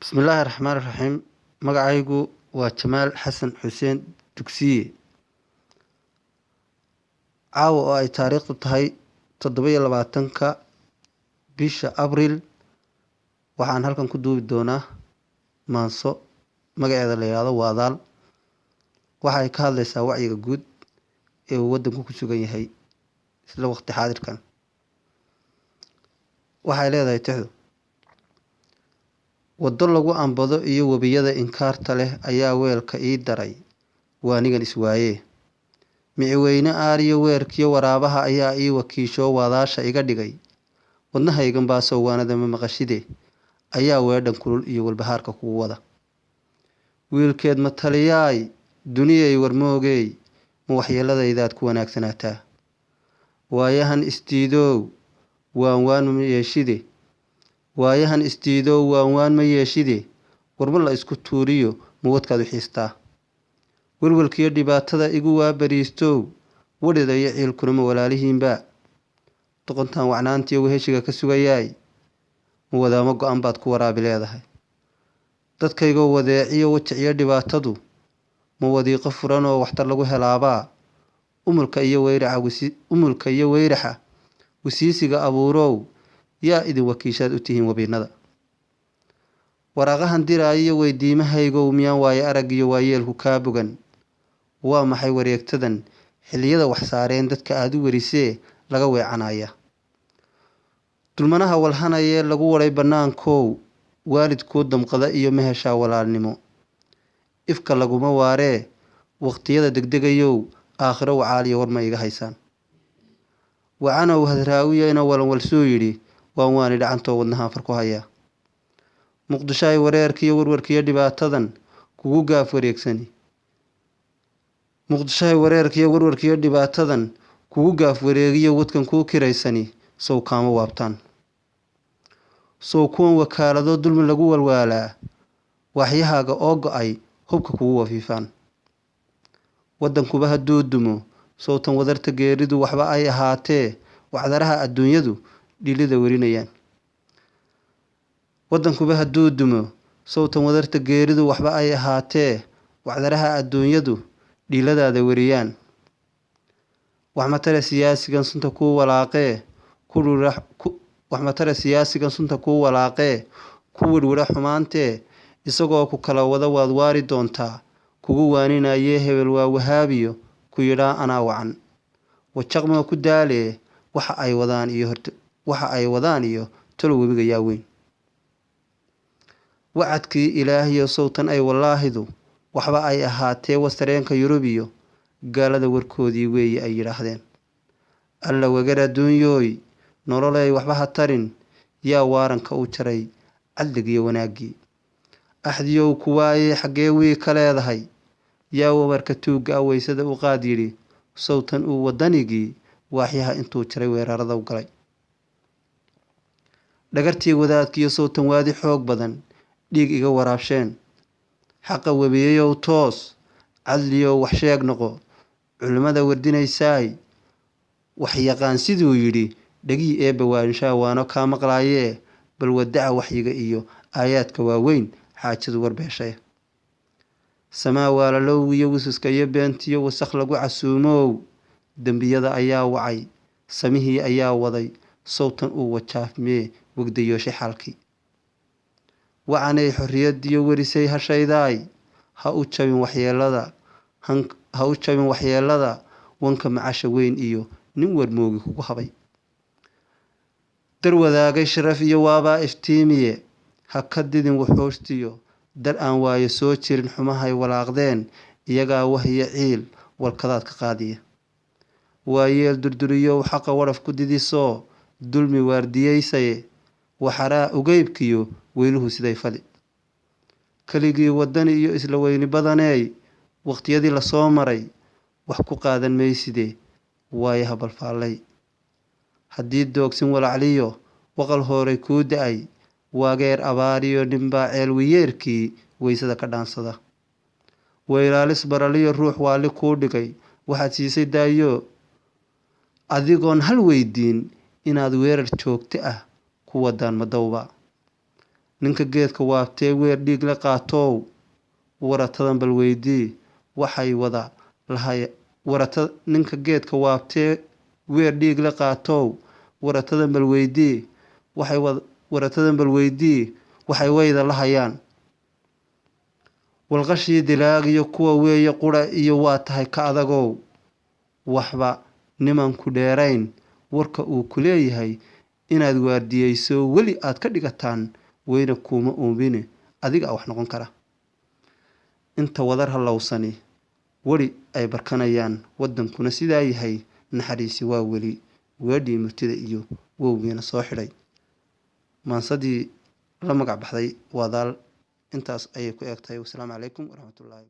Bismillaahi Raxmaani Raxiim. Magacaygu waa Jamaal Xasan Xuseen Dugsiye. Caawa oo ay taariikhdu tahay 27-ka bisha Abriil, waxaan halkan ku duubi doonaa maanso magaceeda la yiraahdo Waadaal. Waxa ay ka hadlaysaa wacyiga guud ee uu waddanku ku sugan yahay isla waqti xaadirkan. Waxay leedahay tixdu: waddo lagu ambado iyo webiyada inkaarta leh ayaa weelka ii daray, waanigan iswaaye. Miciweyne aariyo weerkiyo waraabaha ayaa ii wakiisho waadaasha iga dhigay. Wadnahaygan baasoo waanadama maqashide ayaa weedhan kulul iyo walbahaarka kugu wada. Wiilkeed ma taliyaay duniyay warmoogay, ma waxyeeladaydaad ku wanaagsanaataa. Waayahan istiidow waan ma yeeshide, waayahan istiidow waan ma yeeshide, warma la isku tuuriyo ma wadkaad u xiistaa. Walwalkiyo dhibaatada igu waa bariistow, wadhida iyo ciilkuna ma walaalihiinba. Doqontaan wacnaantiyo weheshiga ka sugayaay, ma wadaamo go-an baad ku waraabi leedahay. Dadkaygoo wadeeciyo wajiciyo dhibaatadu, ma wadiiqo furan oo waxtar lagu helaabaa. Umulka iyo weyraxa wasiisiga abuurow, yaa idin wakiishaad u tihiin wabiinada. Waraaqahan diraayo weydiimahaygow miyaan waaye araggiyo waayeelku kaa bogan. Waa maxay wareegtadan xilliyada wax saareen dadka aad u warisee laga weecanaya. Dulmanaha walhanayee lagu waray bannaankoow, waalidkuu damqada iyo meheshaa walaalnimo. Ifka laguma waaree waqtiyada degdegayow, aakhiro wacaaliyo war ma iga haysaan. Wacanow hadraawiyeyna walanwalsuu yidhi, waani dhacantoo wadnahaan far ku hayaa. Muqdishaay wareerkiyo warwarkiyo dhibaatadan kugu gaaf wareegsani. Muqdishaay wareerkiyo warwarkiyo dhibaatadan kugu gaaf wareegiyo wadkan kuu kiraysani, sow kaama waabtaan. Sow kuwan wakaalado dulmi lagu walwaalaa, waxyahaaga oo go-ay hubka kugu wafiifaan. Waddankuba hadduu dumo, sowtan wadarta geeridu waxba ay ahaatee, wacdaraha adduunyadu dhilida warinayaan. Waddankuba hadduu dumo, sowtan wadarta geeridu waxba ay ahaatee, wacdaraha adduunyadu dhiladaada wariyaan. Waxmatare siyaasigan sunta kuu walaaqee, ku wirwira xumaantee, isagoo ku kala wada waad waari doontaa. Kugu waaninayee hebel waa wahaabiyo, ku yidhaa anaa wacan. Wajaqma ku daalee waxa ay wadaan iyo talo webiga yaa weyn. Wacadkii ilaahiyo sowtan ay wallaahidu waxba ay ahaatee wastareenka Yurubiyo gaalada warkoodii weeye ay yidhaahdeen. Alla wagar adduunyooy nololay waxba ha tarin, yaa waaranka u jaray cadligiyo wanaaggii. Axdiyow ku waayey xaggee wii ka leedahay, yaa wabarka tuugga aweysada u qaad yidhi, sowtan uu waddanigii waaxyaha intuu jaray weerarada u galay. Dhagartii wadaadkiyo sowtan waadi xoog badan dhiig iga waraabsheen. Xaqa webiyeyow toos, cadliyow wax sheeg noqo. Culimada wardinaysaay wax yaqaan siduu yidhi, dhagii eebba waanshaa waano kaa maqlaayee, bal wadaca waxyiga iyo aayaadka waaweyn xaajadu warbeeshay. Samaa waalalow iyo wisuska iyo beentiyo wasakh lagu casuumow, dembiyada ayaa wacay, samihii ayaa waday, sowtan uu wajaafmee wegdayooshay xaalkii. Wacanay xorriyadiyo warisay hashaydaay, ha u jabin waxyeelada wanka macasha weyn iyo nin warmoogi kugu habay. Dar wadaagay sharaf iyo waabaa iftiimiye, ha ka didin wuxuushtiyo dar aan waayo soo jirin xumahay walaaqdeen, iyagaa wahyo ciil walkadaad ka qaadiya. Waayeel durduriyow xaqa waraf ku didisoo, dulmi waardiyeysaye waxaraa ugeybkiyo weyluhu siday fali. Keligii waddani iyo isla weyni badaneey, waqtiyadii la soo maray wax ku qaadan mayside waayaha balfaallay. Haddii doogsin walacliyo waqal hooray kuu da-ay, waageer abaariyo ninbaa ceel wiyeerkii weysada ka dhaansada. Weylaalis baraliyo ruux waali kuu dhigay, waxaad siisay daayo adigoon hal weydiin inaad weerar joogto ah ku wadaan madowba. ninka geedka waabtee weer dhiig la qaatow waratadan bal weydii waxay wada lahay ninka geedka waabtee weer dhiig la qaatow waratadan bal weydii waxay wayda lahayaan walqashii dilaagiyo kuwa weeye qura iyo waa tahay ka adagow waxba nimanku dheerayn warka uu ku leeyahay inaad waardiyeyso weli aad ka dhigataan weyna kuma uubine adiga wax noqon kara inta wadar halowsani weli ay barkanayaan wadankuna sidaa yahay naxariisi waa weli weedhii murtida iyo wowgeena soo xidhay maansadii la magac baxday wadaal intaas ayay ku eegtahay. Wassalaamu calaykum waraxmatullaahi.